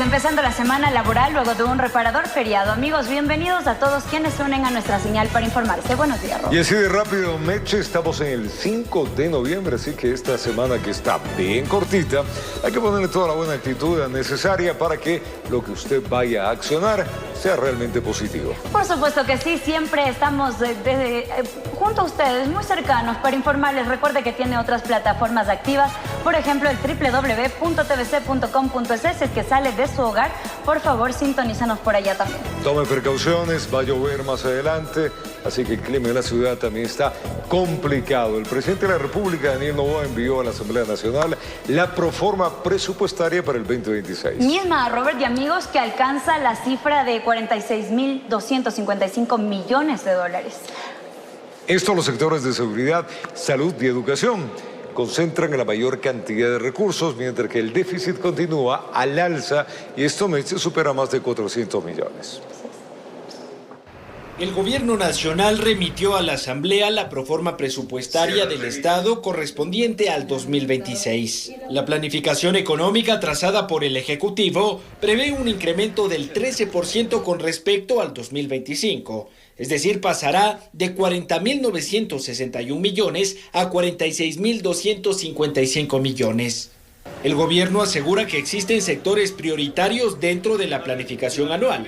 empezando la semana laboral luego de un reparador feriado. Amigos, bienvenidos a todos quienes se unen a nuestra señal para informarse. Buenos días, Robert. Y así de rápido, Meche, estamos en el 5 de noviembre, así que esta semana que está bien cortita, hay que ponerle toda la buena actitud necesaria para que lo que usted vaya a accionar sea realmente positivo. Por supuesto que sí, siempre estamos junto a ustedes, muy cercanos, para informarles. Recuerde que tiene otras plataformas activas, por ejemplo, el www.tvc.com.es. Si es que sale de su hogar, por favor, sintonízanos por allá también. Tome precauciones, va a llover más adelante, así que el clima en la ciudad también está complicado. El presidente de la República, Daniel Noboa, envió a la Asamblea Nacional la proforma presupuestaria para el 2026. Misma, Robert y amigos, que alcanza la cifra de 46.255 millones de dólares. Esto los sectores de seguridad, salud y educación concentran la mayor cantidad de recursos, mientras que el déficit continúa al alza y este mes supera más de 400 millones. El gobierno nacional remitió a la Asamblea la proforma presupuestaria del Estado correspondiente al 2026. La planificación económica trazada por el Ejecutivo prevé un incremento del 13% con respecto al 2025. Es decir, pasará de 40.961 millones a 46.255 millones. El gobierno asegura que existen sectores prioritarios dentro de la planificación anual.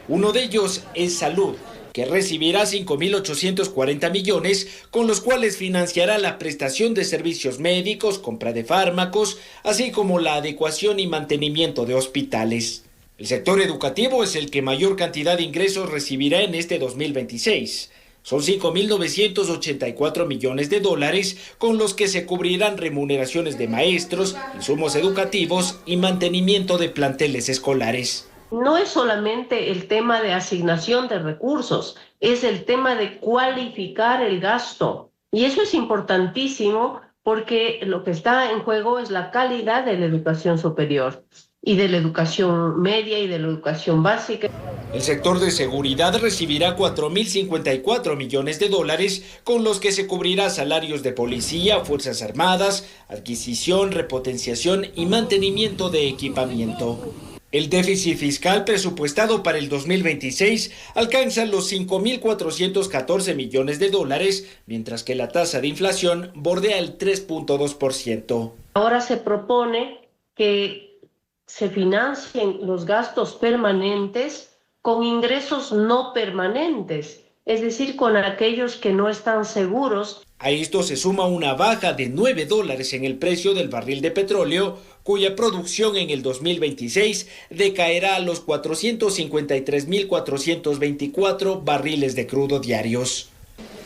Uno de ellos es salud, que recibirá 5.840 millones, con los cuales financiará la prestación de servicios médicos, compra de fármacos, así como la adecuación y mantenimiento de hospitales. El sector educativo es el que mayor cantidad de ingresos recibirá en este 2026. Son 5.984 millones de dólares, con los que se cubrirán remuneraciones de maestros, insumos educativos y mantenimiento de planteles escolares. No es solamente el tema de asignación de recursos, es el tema de cualificar el gasto. Y eso es importantísimo porque lo que está en juego es la calidad de la educación superior y de la educación media y de la educación básica. El sector de seguridad recibirá 4.054 millones de dólares, con los que se cubrirá salarios de policía, fuerzas armadas, adquisición, repotenciación y mantenimiento de equipamiento. El déficit fiscal presupuestado para el 2026 alcanza los 5.414 millones de dólares, mientras que la tasa de inflación bordea el 3.2%. Ahora se propone que se financien los gastos permanentes con ingresos no permanentes, es decir, con aquellos que no están seguros. A esto se suma una baja de $9 en el precio del barril de petróleo, cuya producción en el 2026 decaerá a los 453.424 barriles de crudo diarios.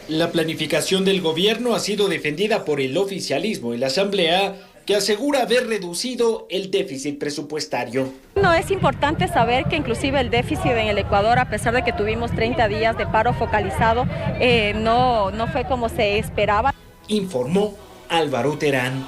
La planificación del gobierno ha sido defendida por el oficialismo en la Asamblea, que asegura haber reducido el déficit presupuestario. No, es importante saber que inclusive el déficit en el Ecuador, a pesar de que tuvimos 30 días de paro focalizado, no fue como se esperaba. Informó Álvaro Terán.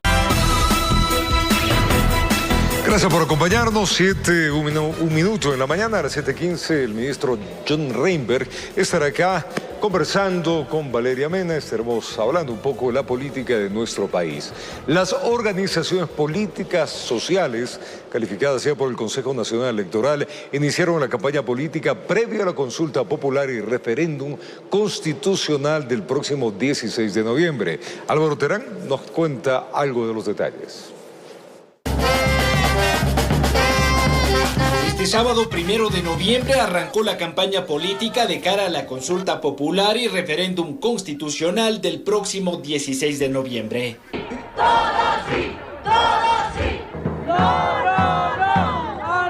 Gracias por acompañarnos. Un minuto en la mañana, a las 7:15, el ministro John Reinberg estará acá conversando con Valeria Mena. Estaremos hablando un poco de la política de nuestro país. Las organizaciones políticas sociales, calificadas ya por el Consejo Nacional Electoral, iniciaron la campaña política previa a la consulta popular y referéndum constitucional del próximo 16 de noviembre. Álvaro Terán nos cuenta algo de los detalles. Este sábado 1 de noviembre arrancó la campaña política de cara a la consulta popular y referéndum constitucional del próximo 16 de noviembre. ¡Todos sí! ¡Todos sí! ¡No, no, no!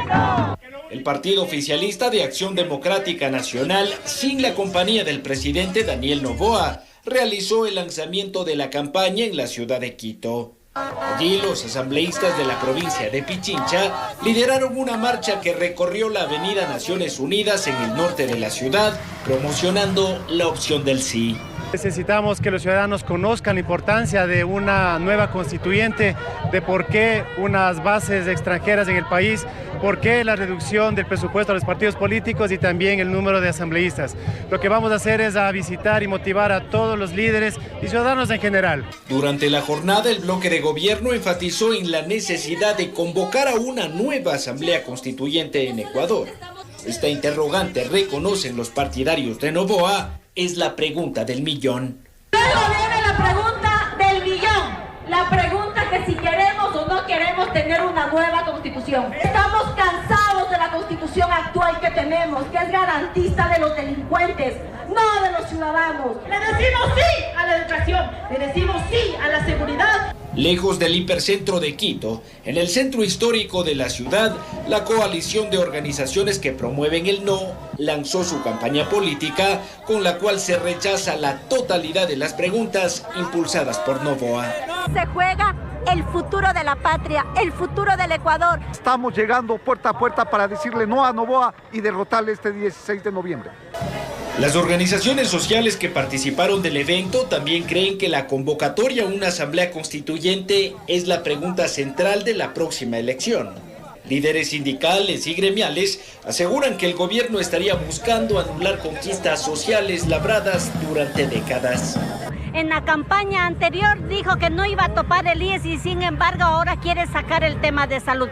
¡No! El partido oficialista de Acción Democrática Nacional, sin la compañía del presidente Daniel Noboa, realizó el lanzamiento de la campaña en la ciudad de Quito. Allí los asambleístas de la provincia de Pichincha lideraron una marcha que recorrió la avenida Naciones Unidas en el norte de la ciudad, promocionando la opción del sí. Necesitamos que los ciudadanos conozcan la importancia de una nueva constituyente, de por qué unas bases extranjeras en el país, por qué la reducción del presupuesto a los partidos políticos y también el número de asambleístas. Lo que vamos a hacer es a visitar y motivar a todos los líderes y ciudadanos en general. Durante la jornada, el bloque de gobierno enfatizó en la necesidad de convocar a una nueva asamblea constituyente en Ecuador. Esta interrogante, reconocen los partidarios de Noboa, es la pregunta del millón. Luego viene la pregunta del millón. La pregunta que si queremos o no queremos tener una nueva constitución. Estamos cansados de la constitución actual que tenemos, que es garantista de los delincuentes, no de los ciudadanos. Le decimos sí a la educación, le decimos sí a la seguridad. Lejos del hipercentro de Quito, en el centro histórico de la ciudad, la coalición de organizaciones que promueven el no lanzó su campaña política, con la cual se rechaza la totalidad de las preguntas impulsadas por Noboa. Se juega el futuro de la patria, el futuro del Ecuador. Estamos llegando puerta a puerta para decirle no a Noboa y derrotarle este 16 de noviembre. Las organizaciones sociales que participaron del evento también creen que la convocatoria a una asamblea constituyente es la pregunta central de la próxima elección. Líderes sindicales y gremiales aseguran que el gobierno estaría buscando anular conquistas sociales labradas durante décadas. En la campaña anterior dijo que no iba a topar el IES y sin embargo ahora quiere sacar el tema de salud.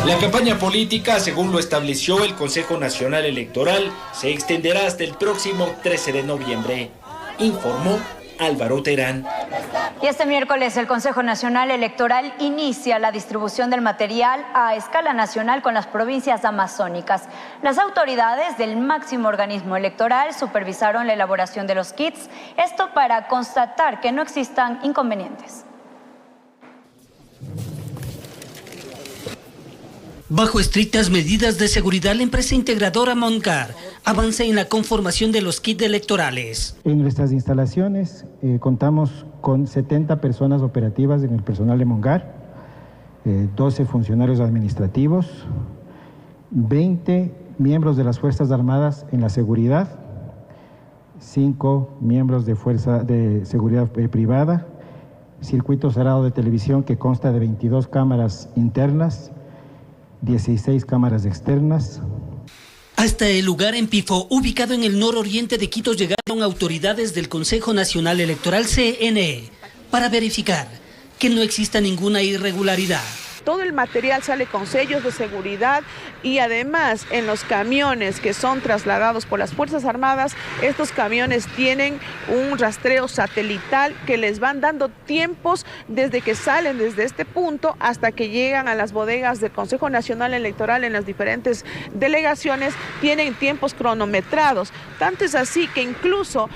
La campaña política, según lo estableció el Consejo Nacional Electoral, se extenderá hasta el próximo 13 de noviembre, informó Álvaro Terán. Y este miércoles el Consejo Nacional Electoral inicia la distribución del material a escala nacional con las provincias amazónicas. Las autoridades del máximo organismo electoral supervisaron la elaboración de los kits, esto para constatar que no existan inconvenientes. Bajo estrictas medidas de seguridad, la empresa integradora Moncar avanza en la conformación de los kits electorales. En nuestras instalaciones contamos con 70 personas operativas en el personal de Moncar, 12 funcionarios administrativos, 20 miembros de las Fuerzas Armadas en la seguridad, 5 miembros de Fuerza de Seguridad Privada, circuito cerrado de televisión que consta de 22 cámaras internas, 16 cámaras externas. Hasta el lugar en Pifo, ubicado en el nororiente de Quito, llegaron autoridades del Consejo Nacional Electoral CNE para verificar que no exista ninguna irregularidad. Todo el material sale con sellos de seguridad y además en los camiones que son trasladados por las Fuerzas Armadas, estos camiones tienen un rastreo satelital que les van dando tiempos desde que salen desde este punto hasta que llegan a las bodegas del Consejo Nacional Electoral en las diferentes delegaciones, tienen tiempos cronometrados. Tanto es así que incluso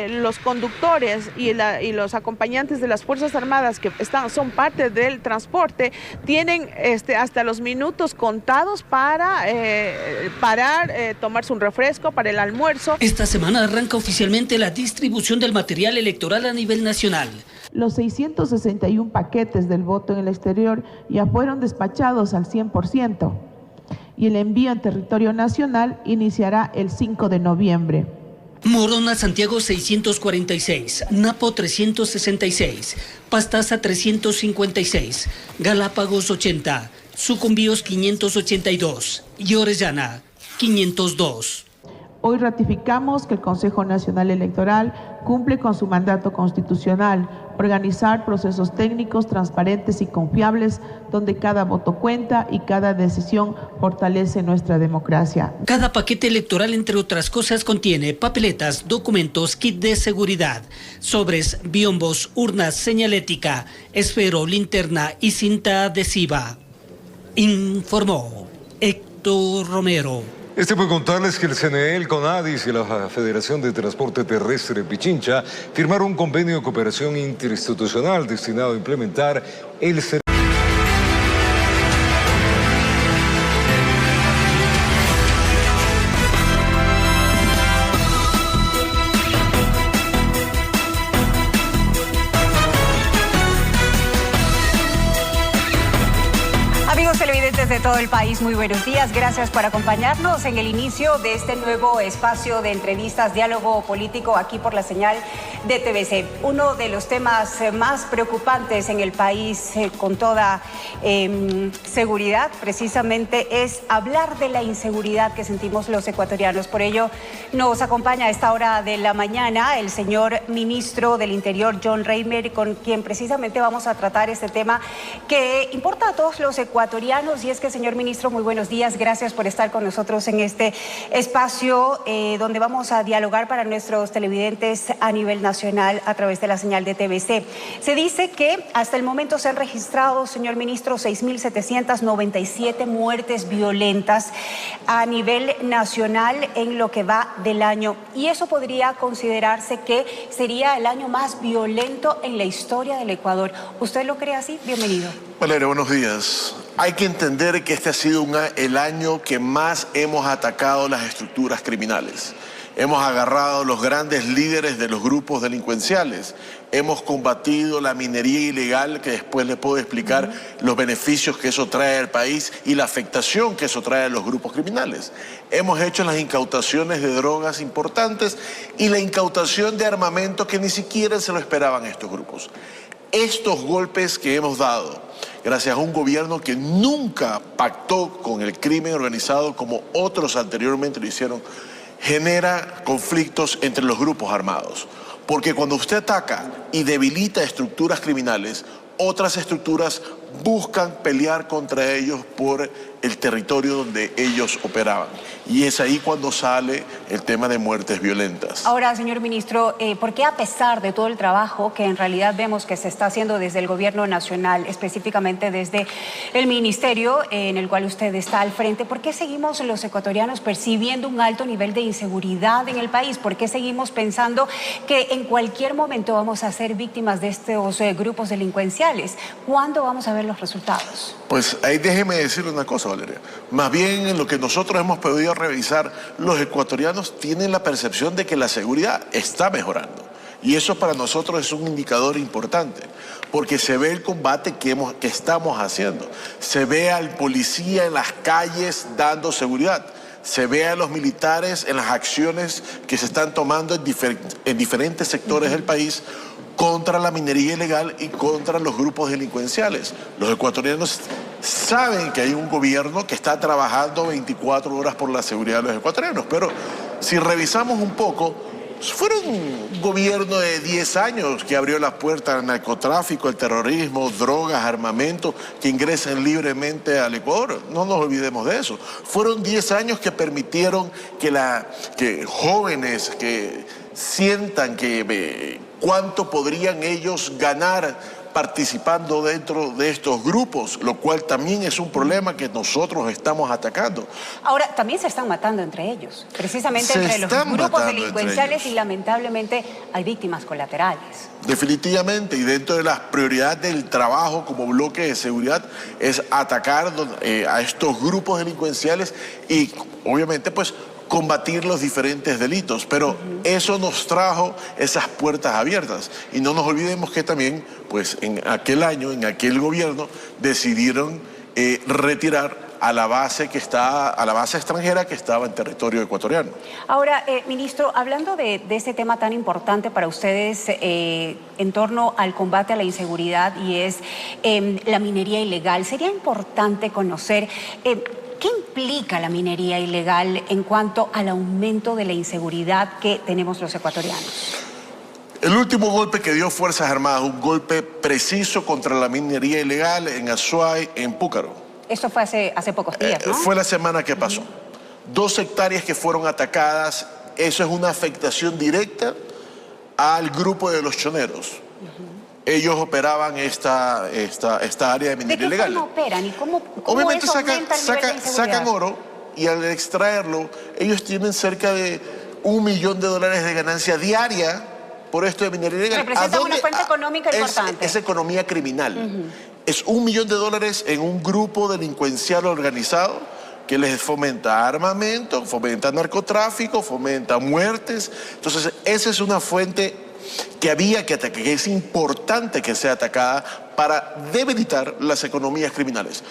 los conductores y los acompañantes de las Fuerzas Armadas que son parte del transporte tienen hasta los minutos contados para parar, tomarse un refresco para el almuerzo. Esta semana arranca oficialmente la distribución del material electoral a nivel nacional. Los 661 paquetes del voto en el exterior ya fueron despachados al 100% y el envío en territorio nacional iniciará el 5 de noviembre. Morona, Santiago 646, Napo 366, Pastaza 356, Galápagos 80, Sucumbíos 582 y Orellana 502. Hoy ratificamos que el Consejo Nacional Electoral cumple con su mandato constitucional, organizar procesos técnicos transparentes y confiables donde cada voto cuenta y cada decisión fortalece nuestra democracia. Cada paquete electoral, entre otras cosas, contiene papeletas, documentos, kit de seguridad, sobres, biombos, urnas, señalética, esfero, linterna y cinta adhesiva. Informó Héctor Romero. Puede contarles que el CNE, el CONADIS y la Federación de Transporte Terrestre Pichincha firmaron un convenio de cooperación interinstitucional destinado a implementar el servicio. Amigos televidentes de todo el país, muy buenos días. Gracias por acompañarnos en el inicio de este nuevo espacio de entrevistas, diálogo político aquí por la señal de TVC. Uno de los temas más preocupantes en el país con toda seguridad precisamente es hablar de la inseguridad que sentimos los ecuatorianos. Por ello nos acompaña a esta hora de la mañana el señor ministro del Interior, John Reymer, con quien precisamente vamos a tratar este tema que importa a todos los ecuatorianos. Y es que, señor ministro, muy buenos días, gracias por estar con nosotros en este espacio donde vamos a dialogar para nuestros televidentes a nivel nacional a través de la señal de TVC. Se dice que hasta el momento se han registrado, señor ministro, 6.797 muertes violentas a nivel nacional en lo que va del año, y eso podría considerarse que sería el año más violento en la historia del Ecuador. ¿Usted lo cree así? Bienvenido. Valeria, buenos días. Hay que entender que este ha sido el año que más hemos atacado las estructuras criminales. Hemos agarrado a los grandes líderes de los grupos delincuenciales. Hemos combatido la minería ilegal, que después les puedo explicar los beneficios que eso trae al país y la afectación que eso trae a los grupos criminales. Hemos hecho las incautaciones de drogas importantes y la incautación de armamento que ni siquiera se lo esperaban estos grupos. Estos golpes que hemos dado, gracias a un gobierno que nunca pactó con el crimen organizado como otros anteriormente lo hicieron, genera conflictos entre los grupos armados. Porque cuando usted ataca y debilita estructuras criminales, otras estructuras buscan pelear contra ellos por el territorio donde ellos operaban. Y es ahí cuando sale el tema de muertes violentas. Ahora, señor ministro, ¿por qué, a pesar de todo el trabajo que en realidad vemos que se está haciendo desde el gobierno nacional, específicamente desde el ministerio en el cual usted está al frente, por qué seguimos los ecuatorianos percibiendo un alto nivel de inseguridad en el país? ¿Por qué seguimos pensando que en cualquier momento vamos a ser víctimas de estos grupos delincuenciales? ¿Cuándo vamos a ver los resultados? Pues ahí déjeme decirle una cosa, Valeria. Más bien, en lo que nosotros hemos podido revisar, los ecuatorianos tienen la percepción de que la seguridad está mejorando. Y eso para nosotros es un indicador importante, porque se ve el combate que estamos haciendo. Se ve al policía en las calles dando seguridad. Se ve a los militares en las acciones que se están tomando en diferentes sectores del país contra la minería ilegal y contra los grupos delincuenciales. Los ecuatorianos saben que hay un gobierno que está trabajando 24 horas por la seguridad de los ecuatorianos, pero si revisamos un poco, fueron un gobierno de 10 años que abrió las puertas al narcotráfico, al terrorismo, drogas, armamento, que ingresen libremente al Ecuador. No nos olvidemos de eso. Fueron 10 años que permitieron que jóvenes que sientan que cuánto podrían ellos ganar participando dentro de estos grupos, lo cual también es un problema que nosotros estamos atacando. Ahora, también se están matando entre ellos, precisamente entre los grupos delincuenciales, y lamentablemente hay víctimas colaterales. Definitivamente, y dentro de las prioridades del trabajo como bloque de seguridad es atacar a estos grupos delincuenciales y obviamente pues combatir los diferentes delitos, pero eso nos trajo esas puertas abiertas. Y no nos olvidemos que también, pues en aquel año, en aquel gobierno, decidieron retirar a la base extranjera que estaba en territorio ecuatoriano. Ahora, ministro, hablando de este tema tan importante para ustedes en torno al combate a la inseguridad, y es la minería ilegal, sería importante conocer ¿qué implica la minería ilegal en cuanto al aumento de la inseguridad que tenemos los ecuatorianos? El último golpe que dio Fuerzas Armadas, un golpe preciso contra la minería ilegal en Azuay, en Púcaro. Esto fue hace pocos días, ¿no? Fue la semana que pasó. 2 hectáreas que fueron atacadas, eso es una afectación directa al grupo de los choneros. Ellos operaban esta área de minería ilegal. ¿De qué forma operan y cómo obviamente eso aumenta el nivel de inseguridad? Sacan oro y al extraerlo, ellos tienen cerca de $1 millón de ganancia diaria por esto de minería ilegal. Representa una fuente económica importante. Es economía criminal. Es $1 millón en un grupo delincuencial organizado que les fomenta armamento, fomenta narcotráfico, fomenta muertes. Entonces, esa es una fuente que había que atacar, que es importante que sea atacada para debilitar las economías criminales.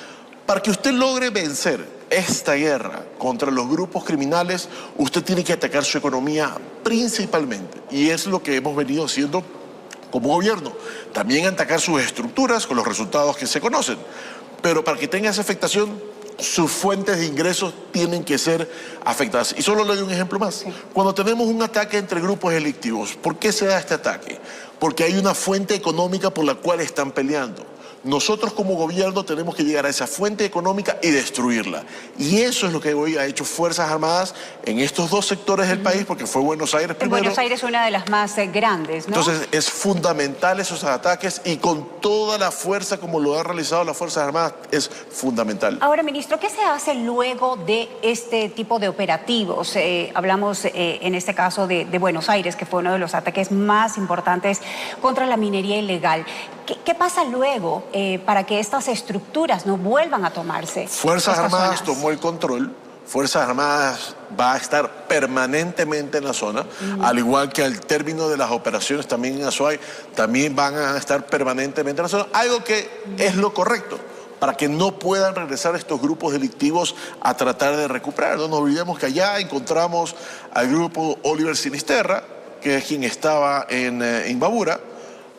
Para que usted logre vencer esta guerra contra los grupos criminales, usted tiene que atacar su economía principalmente. Y es lo que hemos venido haciendo como gobierno. También atacar sus estructuras con los resultados que se conocen. Pero para que tenga esa afectación, sus fuentes de ingresos tienen que ser afectadas. Y solo le doy un ejemplo más. Sí. Cuando tenemos un ataque entre grupos delictivos, ¿por qué se da este ataque? Porque hay una fuente económica por la cual están peleando. Nosotros como gobierno tenemos que llegar a esa fuente económica y destruirla. Y eso es lo que hoy ha hecho Fuerzas Armadas en estos dos sectores del país, porque fue Buenos Aires primero. Buenos Aires es una de las más grandes, ¿no? Entonces es fundamental esos ataques y con toda la fuerza como lo han realizado las Fuerzas Armadas es fundamental. Ahora, ministro, ¿qué se hace luego de este tipo de operativos? Hablamos en este caso de Buenos Aires, que fue uno de los ataques más importantes contra la minería ilegal. ¿Qué pasa luego para que estas estructuras no vuelvan a tomarse? Fuerzas Armadas tomó el control. Fuerzas Armadas va a estar permanentemente en la zona, al igual que al término de las operaciones también en Azuay, también van a estar permanentemente en la zona, algo que es lo correcto, para que no puedan regresar estos grupos delictivos a tratar de recuperar. No nos olvidemos que allá encontramos al grupo Oliver Sinisterra, que es quien estaba en Imbabura,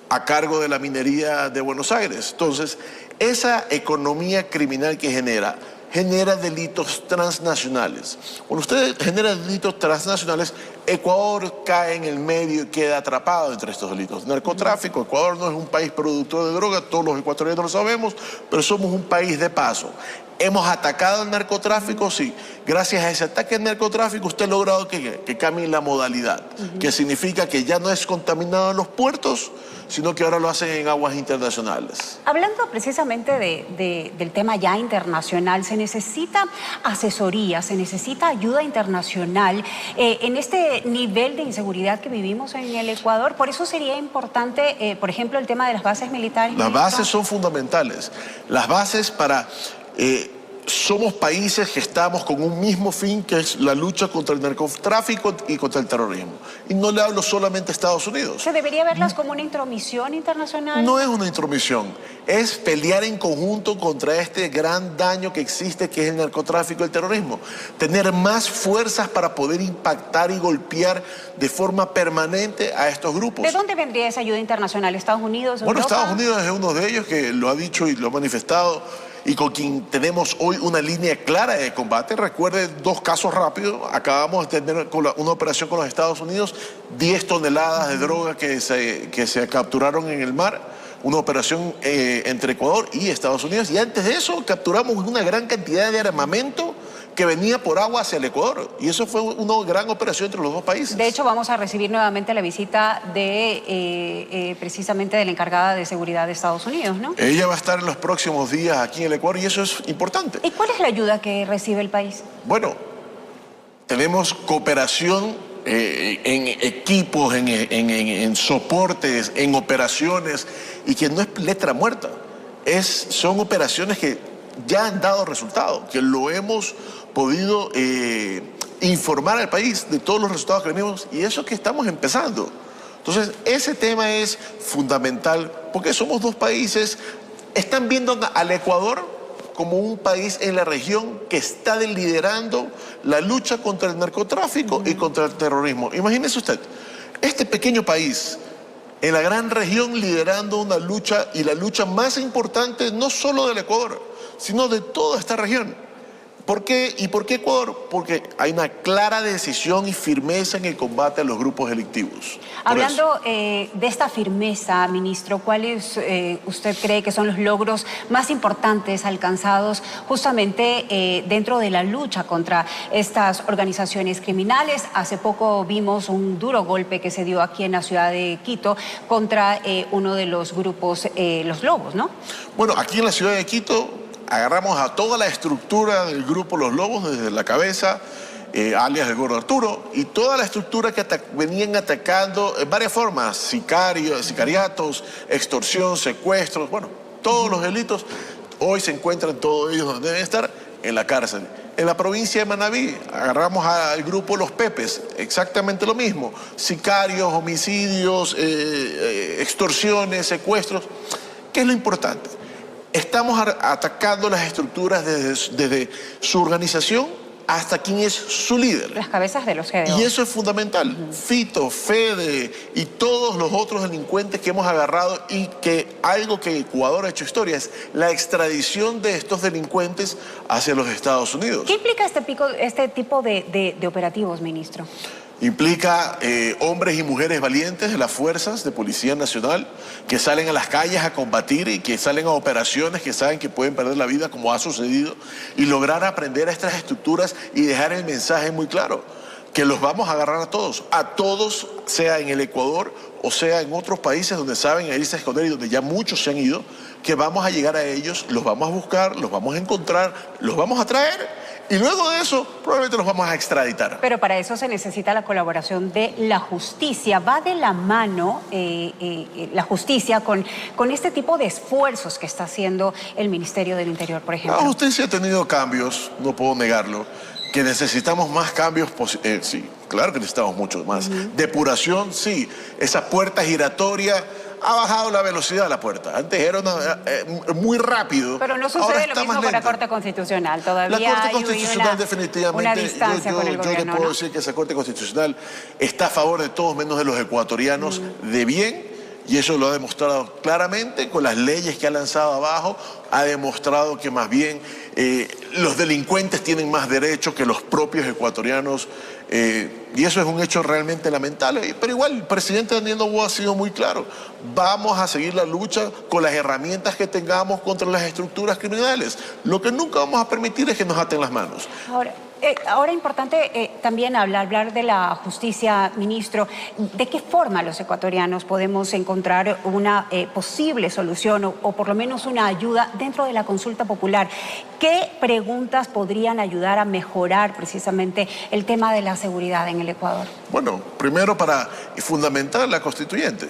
a cargo de la minería de Buenos Aires. Entonces, esa economía criminal que genera delitos transnacionales. Cuando usted genera delitos transnacionales, Ecuador cae en el medio y queda atrapado entre estos delitos. Narcotráfico, Ecuador no es un país productor de droga, todos los ecuatorianos lo sabemos, pero somos un país de paso. ¿Hemos atacado el narcotráfico? Sí. Gracias a ese ataque al narcotráfico usted ha logrado que cambie la modalidad, que significa que ya no es contaminado en los puertos, sino que ahora lo hacen en aguas internacionales. Hablando precisamente del tema ya internacional, se necesita asesoría, se necesita ayuda internacional en este nivel de inseguridad que vivimos en el Ecuador. Por eso sería importante, por ejemplo, el tema de las bases militares. Las bases son fundamentales. Las bases para... somos países que estamos con un mismo fin, que es la lucha contra el narcotráfico y contra el terrorismo. Y no le hablo solamente a Estados Unidos. ¿Se debería verlas como una intromisión internacional? No es una intromisión, es pelear en conjunto contra este gran daño que existe, que es el narcotráfico y el terrorismo. Tener más fuerzas para poder impactar y golpear de forma permanente a estos grupos. ¿De dónde vendría esa ayuda internacional? ¿Estados Unidos? Bueno, Europa? Estados Unidos es uno de ellos que lo ha dicho y lo ha manifestado, y con quien tenemos hoy una línea clara de combate. Recuerde dos casos rápidos. Acabamos de tener una operación con los Estados Unidos, 10 toneladas de droga que se capturaron en el mar, una operación entre Ecuador y Estados Unidos. Y antes de eso capturamos una gran cantidad de armamento que venía por agua hacia el Ecuador. Y eso fue una gran operación entre los dos países. De hecho, vamos a recibir nuevamente la visita de precisamente de la encargada de seguridad de Estados Unidos, ¿no? Ella va a estar en los próximos días aquí en el Ecuador y eso es importante. ¿Y cuál es la ayuda que recibe el país? Bueno, tenemos cooperación en equipos, en soportes, en operaciones, y que no es letra muerta. Son operaciones que ya han dado resultado, que lo hemos podido informar al país de todos los resultados que tenemos, y eso es que estamos empezando. Entonces, ese tema es fundamental, porque somos dos países, están viendo al Ecuador como un país en la región que está liderando la lucha contra el narcotráfico y contra el terrorismo. Imagínese usted, este pequeño país en la gran región liderando una lucha, y la lucha más importante no solo del Ecuador, sino de toda esta región. ¿Por qué? ¿Y por qué Ecuador? Porque hay una clara decisión y firmeza en el combate a los grupos delictivos. Hablando de esta firmeza, ministro, ¿cuáles usted cree que son los logros más importantes alcanzados justamente dentro de la lucha contra estas organizaciones criminales? Hace poco vimos un duro golpe que se dio aquí en la ciudad de Quito contra uno de los grupos, los Lobos, ¿no? Bueno, aquí en la ciudad de Quito agarramos a toda la estructura del grupo Los Lobos, desde la cabeza, alias el Gordo Arturo, y toda la estructura que venían atacando en varias formas, sicariatos, extorsión, secuestros, bueno, todos los delitos. Hoy se encuentran todos ellos donde deben estar, en la cárcel. En la provincia de Manabí agarramos al grupo Los Pepes, exactamente lo mismo, sicarios, homicidios, extorsiones, secuestros. ¿Qué es lo importante? estamos atacando las estructuras desde su organización hasta quién es su líder. Las cabezas de los GDO. Y eso es fundamental. Fito, Fede y todos los otros delincuentes que hemos agarrado, y que algo que Ecuador ha hecho historia es la extradición de estos delincuentes hacia los Estados Unidos. ¿Qué implica este tipo de operativos, ministro? Implica hombres y mujeres valientes de las fuerzas de Policía Nacional que salen a las calles a combatir y que salen a operaciones que saben que pueden perder la vida, como ha sucedido, y lograr aprender a estas estructuras y dejar el mensaje muy claro, que los vamos a agarrar a todos, sea en el Ecuador o sea en otros países donde saben irse a esconder y donde ya muchos se han ido, que vamos a llegar a ellos, los vamos a buscar, los vamos a encontrar, los vamos a traer. Y luego de eso, probablemente los vamos a extraditar. Pero para eso se necesita la colaboración de la justicia. ¿Va de la mano la justicia con este tipo de esfuerzos que está haciendo el Ministerio del Interior, por ejemplo? La justicia ha tenido cambios, no puedo negarlo. Que necesitamos más cambios, sí, claro que necesitamos muchos más. Depuración, sí. Esa puerta giratoria ha bajado la velocidad de la puerta. Antes era muy rápido. Pero no sucede lo mismo con la Corte Constitucional. Todavía la Corte Constitucional definitivamente, una distancia con el gobierno, yo le puedo decir que esa Corte Constitucional está a favor de todos menos de los ecuatorianos de bien. Y eso lo ha demostrado claramente con las leyes que ha lanzado abajo. Ha demostrado que más bien los delincuentes tienen más derechos que los propios ecuatorianos. Y eso es un hecho realmente lamentable. Pero igual el presidente Daniel Noboa ha sido muy claro. Vamos a seguir la lucha con las herramientas que tengamos contra las estructuras criminales. Lo que nunca vamos a permitir es que nos aten las manos. Ahora importante también hablar de la justicia, ministro. ¿De qué forma los ecuatorianos podemos encontrar una posible solución o por lo menos una ayuda dentro de la consulta popular? ¿Qué preguntas podrían ayudar a mejorar precisamente el tema de la seguridad en el Ecuador? Bueno, primero para fundamentar la constituyente,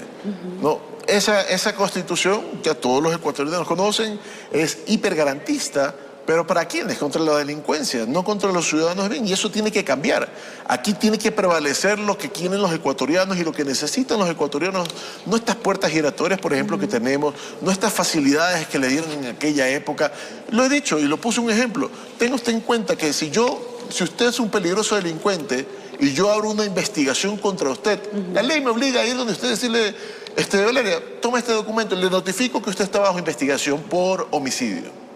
¿no? Esa constitución, que todos los ecuatorianos conocen, es hipergarantista. ¿Pero para quiénes? Contra la delincuencia, no contra los ciudadanos de bien. Y eso tiene que cambiar. Aquí tiene que prevalecer lo que quieren los ecuatorianos y lo que necesitan los ecuatorianos. No estas puertas giratorias, por ejemplo, que tenemos, no estas facilidades que le dieron en aquella época. Lo he dicho y lo puse un ejemplo. Tenga usted en cuenta que si usted es un peligroso delincuente y yo abro una investigación contra usted, la ley me obliga a ir donde usted decirle, Valeria, toma este documento, le notifico que usted está bajo investigación por homicidio.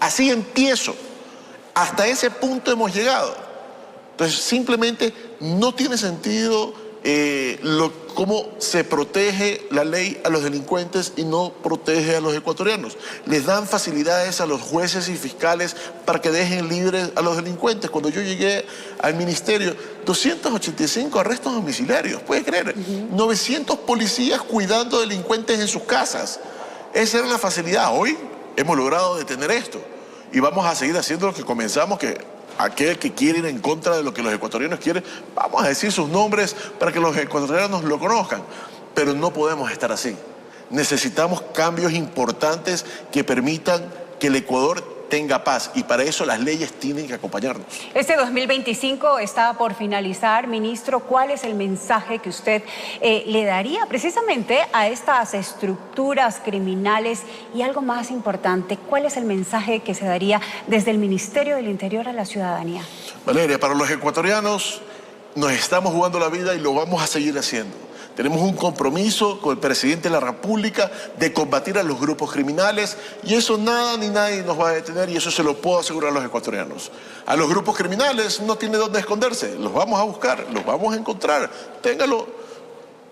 Así empiezo. Hasta ese punto hemos llegado. Entonces, simplemente no tiene sentido cómo se protege la ley a los delincuentes y no protege a los ecuatorianos. Les dan facilidades a los jueces y fiscales para que dejen libres a los delincuentes. Cuando yo llegué al ministerio, 285 arrestos domiciliarios, ¿puede creer? 900 policías cuidando delincuentes en sus casas. Esa era la facilidad. Hoy hemos logrado detener esto y vamos a seguir haciendo lo que comenzamos, que aquel que quiere ir en contra de lo que los ecuatorianos quieren, vamos a decir sus nombres para que los ecuatorianos lo conozcan, pero no podemos estar así. Necesitamos cambios importantes que permitan que el Ecuador tenga paz y para eso las leyes tienen que acompañarnos. Este 2025 está por finalizar, ministro. ¿Cuál es el mensaje que usted le daría precisamente a estas estructuras criminales? Y algo más importante, ¿cuál es el mensaje que se daría desde el Ministerio del Interior a la ciudadanía? Valeria, para los ecuatorianos nos estamos jugando la vida y lo vamos a seguir haciendo. Tenemos un compromiso con el presidente de la República de combatir a los grupos criminales y eso nada ni nadie nos va a detener y eso se lo puedo asegurar a los ecuatorianos. A los grupos criminales no tiene dónde esconderse, los vamos a buscar, los vamos a encontrar. Téngalo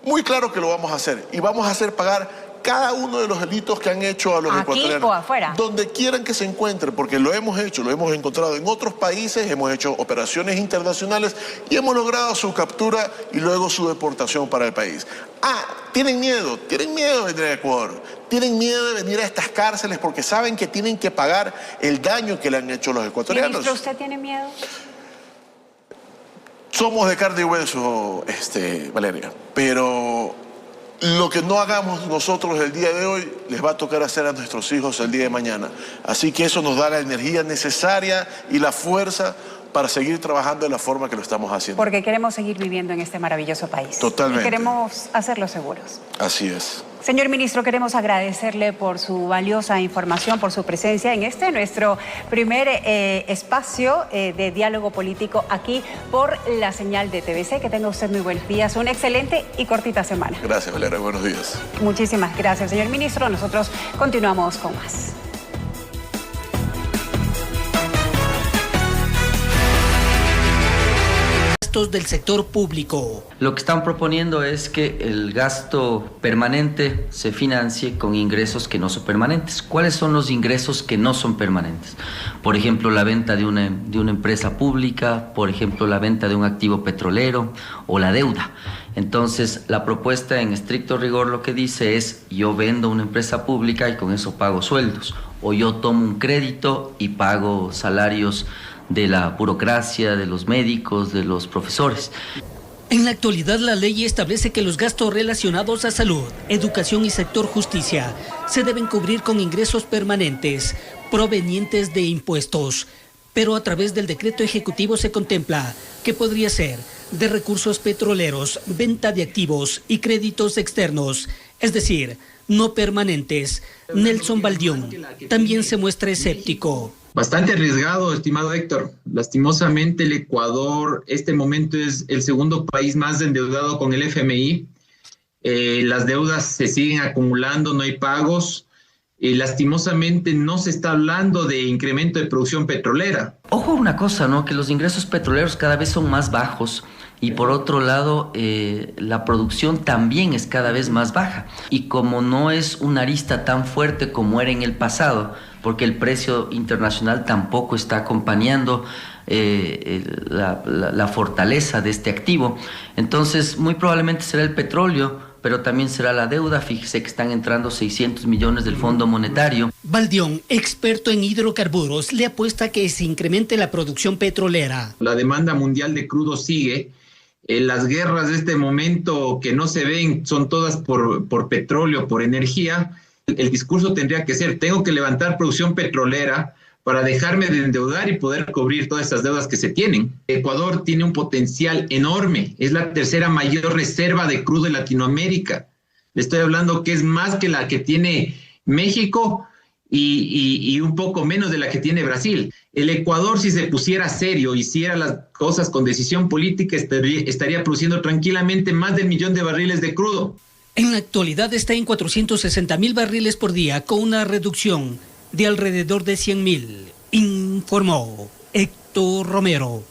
muy claro que lo vamos a hacer y vamos a hacer pagar cada uno de los delitos que han hecho a los ecuatorianos. ¿Aquí o afuera? Donde quieran que se encuentren, porque lo hemos hecho, lo hemos encontrado en otros países, hemos hecho operaciones internacionales y hemos logrado su captura y luego su deportación para el país. Tienen miedo de venir a Ecuador, tienen miedo de venir a estas cárceles porque saben que tienen que pagar el daño que le han hecho los ecuatorianos. Ministro, ¿usted tiene miedo? Somos de carne y hueso, Valeria, pero lo que no hagamos nosotros el día de hoy les va a tocar hacer a nuestros hijos el día de mañana. Así que eso nos da la energía necesaria y la fuerza para seguir trabajando de la forma que lo estamos haciendo. Porque queremos seguir viviendo en este maravilloso país. Totalmente. Y queremos hacerlo seguros. Así es. Señor ministro, queremos agradecerle por su valiosa información, por su presencia en nuestro primer espacio de diálogo político aquí por la señal de TVC. Que tenga usted muy buenos días, una excelente y cortita semana. Gracias, Valeria, buenos días. Muchísimas gracias, señor ministro. Nosotros continuamos con más. Del sector público. Lo que están proponiendo es que el gasto permanente se financie con ingresos que no son permanentes. ¿Cuáles son los ingresos que no son permanentes? Por ejemplo, la venta de una empresa pública, por ejemplo, la venta de un activo petrolero o la deuda. Entonces, la propuesta en estricto rigor lo que dice es: yo vendo una empresa pública y con eso pago sueldos, o yo tomo un crédito y pago salarios de la burocracia, de los médicos, de los profesores. En la actualidad, la ley establece que los gastos relacionados a salud, educación y sector justicia se deben cubrir con ingresos permanentes provenientes de impuestos, pero a través del decreto ejecutivo se contempla que podría ser de recursos petroleros, venta de activos y créditos externos, es decir, no permanentes. Nelson Baldión también se muestra escéptico. Bastante arriesgado, estimado Héctor. Lastimosamente, el Ecuador, este momento es el segundo país más endeudado con el FMI. Las deudas se siguen acumulando, no hay pagos. Lastimosamente, no se está hablando de incremento de producción petrolera. Ojo una cosa, ¿no? Que los ingresos petroleros cada vez son más bajos. Y por otro lado, la producción también es cada vez más baja. Y como no es una arista tan fuerte como era en el pasado, porque el precio internacional tampoco está acompañando la fortaleza de este activo, entonces muy probablemente será el petróleo, pero también será la deuda. Fíjese que están entrando 600 millones del Fondo Monetario. Baldión, experto en hidrocarburos, le apuesta que se incremente la producción petrolera. La demanda mundial de crudo sigue. Las guerras de este momento que no se ven son todas por petróleo, por energía. El discurso tendría que ser: tengo que levantar producción petrolera para dejarme de endeudar y poder cubrir todas estas deudas que se tienen. Ecuador tiene un potencial enorme, es la tercera mayor reserva de crudo en Latinoamérica. Le estoy hablando que es más que la que tiene México y un poco menos de la que tiene Brasil. El Ecuador, si se pusiera serio, hiciera las cosas con decisión política, estaría produciendo tranquilamente más de 1 millón de barriles de crudo. En la actualidad está en 460.000 barriles por día, con una reducción de alrededor de 100.000, informó Héctor Romero.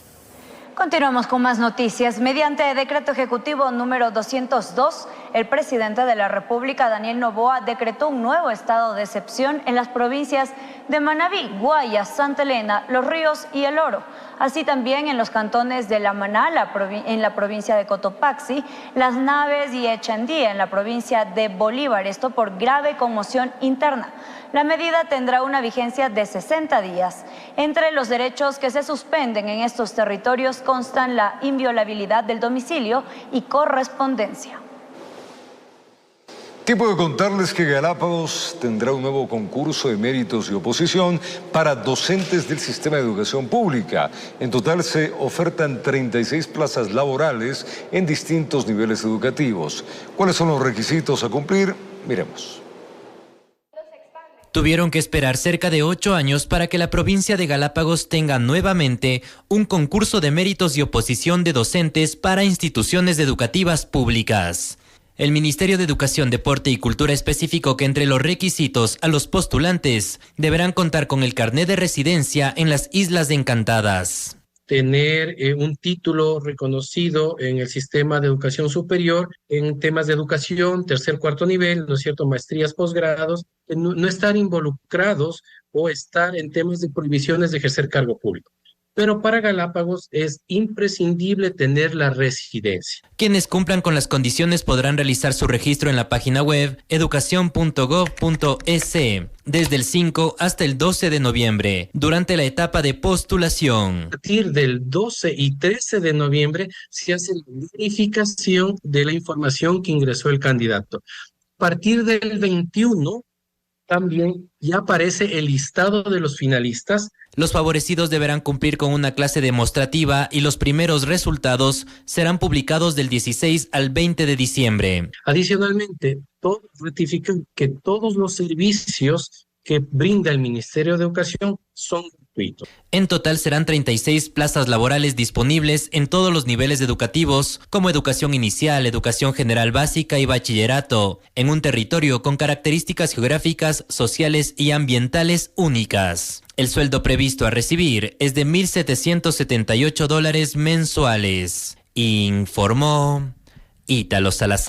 Continuamos con más noticias. Mediante decreto ejecutivo número 202, el presidente de la República, Daniel Noboa, decretó un nuevo estado de excepción en las provincias de Manabí, Guayas, Santa Elena, Los Ríos y El Oro. Así también en los cantones de La Maná, en la provincia de Cotopaxi, Las Naves y Echandía, en la provincia de Bolívar, esto por grave conmoción interna. La medida tendrá una vigencia de 60 días. Entre los derechos que se suspenden en estos territorios constan la inviolabilidad del domicilio y correspondencia. Tiempo de contarles que Galápagos tendrá un nuevo concurso de méritos y oposición para docentes del sistema de educación pública. En total se ofertan 36 plazas laborales en distintos niveles educativos. ¿Cuáles son los requisitos a cumplir? Miremos. Tuvieron que esperar cerca de 8 años para que la provincia de Galápagos tenga nuevamente un concurso de méritos y oposición de docentes para instituciones educativas públicas. El Ministerio de Educación, Deporte y Cultura especificó que entre los requisitos a los postulantes deberán contar con el carnet de residencia en las Islas Encantadas. Tener un título reconocido en el sistema de educación superior en temas de educación, tercer, cuarto nivel, ¿no es cierto?, maestrías, posgrados, no estar involucrados o estar en temas de prohibiciones de ejercer cargo público. Pero para Galápagos es imprescindible tener la residencia. Quienes cumplan con las condiciones podrán realizar su registro en la página web educacion.gov.es desde el 5 hasta el 12 de noviembre, durante la etapa de postulación. A partir del 12 y 13 de noviembre se hace la verificación de la información que ingresó el candidato. A partir del 21 también ya aparece el listado de los finalistas Los favorecidos deberán cumplir con una clase demostrativa y los primeros resultados serán publicados del 16 al 20 de diciembre. Adicionalmente, ratifican que todos los servicios que brinda el Ministerio de Educación son gratuitos. En total serán 36 plazas laborales disponibles en todos los niveles educativos, como educación inicial, educación general básica y bachillerato, en un territorio con características geográficas, sociales y ambientales únicas. El sueldo previsto a recibir es de $1,778 mensuales, informó Ítalo Salazar.